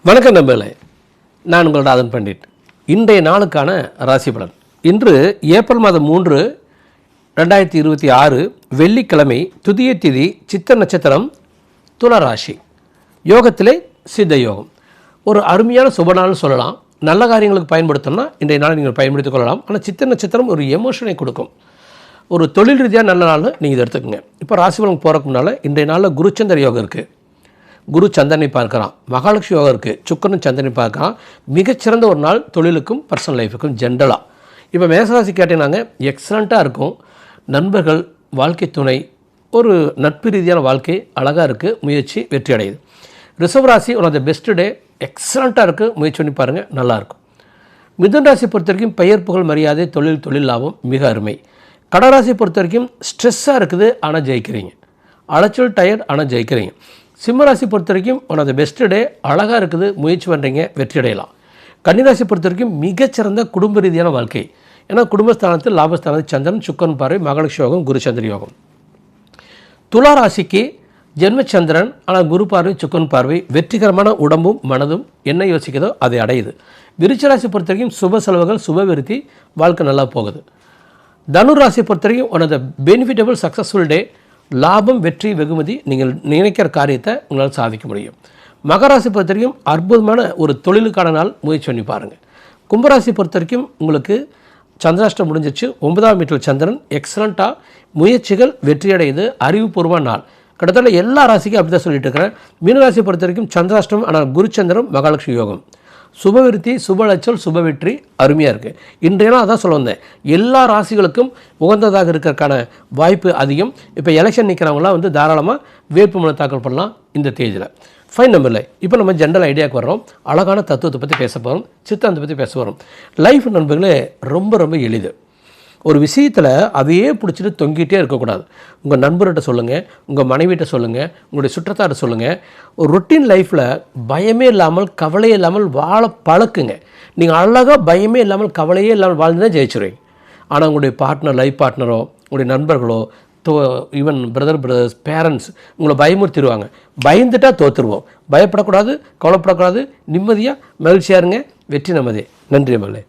வணக்கம் நண்பர்களே, நான் உங்களோட ஆதன் பண்டிட். இன்றைய நாளுக்கான ராசி பலன். இன்று ஏப்ரல் மாதம் 3, 2026 வெள்ளிக்கிழமை, துதிய திதி, சித்த நட்சத்திரம், துலா ராசி. யோகத்திலே சித்த யோகம். ஒரு அருமையான சுபநாள்னு சொல்லலாம். நல்ல காரியங்களுக்கு பயன்படுத்தணும்னா இன்றைய நாளை நீங்கள் பயன்படுத்திக் கொள்ளலாம். ஆனால் சித்த நட்சத்திரம் ஒரு எமோஷனை கொடுக்கும். ஒரு தொழில் ரீதியாக நல்ல நாள்னு நீங்கள் இதை எடுத்துக்கோங்க. இப்போ ராசி பலன் போகிறக்கு முன்னால் இன்றைய நாளில் குருச்சந்திர யோகம் இருக்குது. குரு சந்திரனை பார்க்குறான். மகாலட்சுமி யோகம் இருக்குது. சுக்கரன் சந்திரனை பார்க்குறான். மிகச்சிறந்த ஒரு நாள் தொழிலுக்கும் பர்சனல் லைஃபுக்கும் ஜென்ரலாக. இப்போ மேசராசி கேட்டீங்கன்னாங்க எக்ஸலண்ட்டாக இருக்கும். நண்பர்கள், வாழ்க்கை துணை, ஒரு நட்பு ரீதியான வாழ்க்கை அழகாக இருக்குது. முயற்சி வெற்றி அடையுது. ரிஷபராசி one of the best day, எக்ஸலண்ட்டாக இருக்குது. முயற்சி பண்ணி பாருங்கள், நல்லாயிருக்கும். மிதுன ராசி பொறுத்த வரைக்கும் பெயர் புகழ் மரியாதை, தொழில் லாபம் மிக அருமை. கடகராசி பொறுத்த வரைக்கும் ஸ்ட்ரெஸ்ஸாக இருக்குது, ஆனால் ஜெயிக்கிறீங்க. அலைச்சல், டயர்ட், ஆனால் ஜெயிக்கிறீங்க. சிம்மராசி பொறுத்த வரைக்கும் one of the best day, அழகாக இருக்குது. முயற்சி பண்ணுறீங்க, வெற்றி அடையலாம். கன்னிராசி பொறுத்த வரைக்கும் மிகச்சிறந்த குடும்ப ரீதியான வாழ்க்கை. ஏன்னா குடும்பஸ்தானத்தில் லாபஸ்தானத்தில் சந்திரன், சுக்கரன் பார்வை, மகாலட்சுமி யோகம், குரு சந்திர யோகம். துலா ராசிக்கு ஜென்மச்சந்திரன், ஆனால் குரு பார்வை, சுக்கரன் பார்வை, வெற்றிகரமான உடம்பும் மனதும் என்ன யோசிக்கிறதோ அதை அடையுது. விருச்சிக ராசி பொறுத்த வரைக்கும் சுப செலவுகள், சுப விருத்தி, வாழ்க்கை நல்லா போகுது. தனு ராசி பொறுத்த வரைக்கும் one of the benefitable successful day, லாபம், வெற்றி, வெகுமதி, நீங்கள் நினைக்கிற காரியத்தை உங்களால் சாதிக்க முடியும். மகராசி பொறுத்த வரைக்கும் அற்புதமான ஒரு தொழிலுக்கான நாள், முயற்சி பண்ணி பாருங்கள். கும்பராசி பொறுத்த வரைக்கும் உங்களுக்கு சந்திராஷ்டம் முடிஞ்சிச்சு. 9ஆம் வீட்டில் சந்திரன், எக்ஸலண்ட்டாக முயற்சிகள் வெற்றியடையுது. அறிவுபூர்வமான நாள். கிட்டத்தட்ட எல்லா ராசிக்கும் அப்படி தான் சொல்லிட்டு இருக்கிறேன். மீனராசி பொறுத்த வரைக்கும் சந்திராஷ்டம், ஆனால் குருச்சந்திரம், மகாலட்சுமி யோகம், சுபவிருத்தி, சுபலட்சல், சுப வெற்றி அருமையாக இருக்குது. இன்றைய நாள் அதான் சொல்ல வந்தேன், எல்லா ராசிகளுக்கும் உகந்ததாக இருக்கிறதுக்கான வாய்ப்பு அதிகம். இப்போ எலெக்ஷன் நிற்கிறவங்களாம் தாராளமாக வேட்புமனு தாக்கல் பண்ணலாம் இந்த தேதியில். ஃபைன் நம்பரில் இப்போ நம்ம ஜென்ரல் ஐடியாவுக்கு வர்றோம். அழகான தத்துவத்தை பற்றி பேச போகிறோம், சித்தாந்தத்தை பற்றி பேச போகிறோம். லைஃப் நண்பர்களே ரொம்ப எளிது. ஒரு விஷயத்தில் அதையே பிடிச்சிட்டு தொங்கிட்டே இருக்கக்கூடாது. உங்கள் நண்பர்கிட்ட சொல்லுங்கள், உங்கள் மனைவிட்ட சொல்லுங்கள், உங்களுடைய சுற்றத்தாட்ட சொல்லுங்கள். ஒரு ரொட்டீன் லைஃப்பில் பயமே இல்லாமல், கவலையே இல்லாமல் வாழ பழக்குங்க. நீங்கள் அழகாக பயமே இல்லாமல், கவலையே இல்லாமல் வாழ்ந்துதான் ஜெயிச்சுருவீங்க. ஆனால் உங்களுடைய பார்ட்னர், லைஃப் பார்ட்னரோ, உங்களுடைய நண்பர்களோ, ஈவன் பிரதர்ஸ், பேரண்ட்ஸ் உங்களை பயமுறுத்திடுவாங்க. பயந்துட்டால் தோற்றுருவோம். பயப்படக்கூடாது, கவலைப்படக்கூடாது. நிம்மதியாக மகிழ்ச்சியாக இருங்க. வெற்றி நமதே. நன்றி மகளே.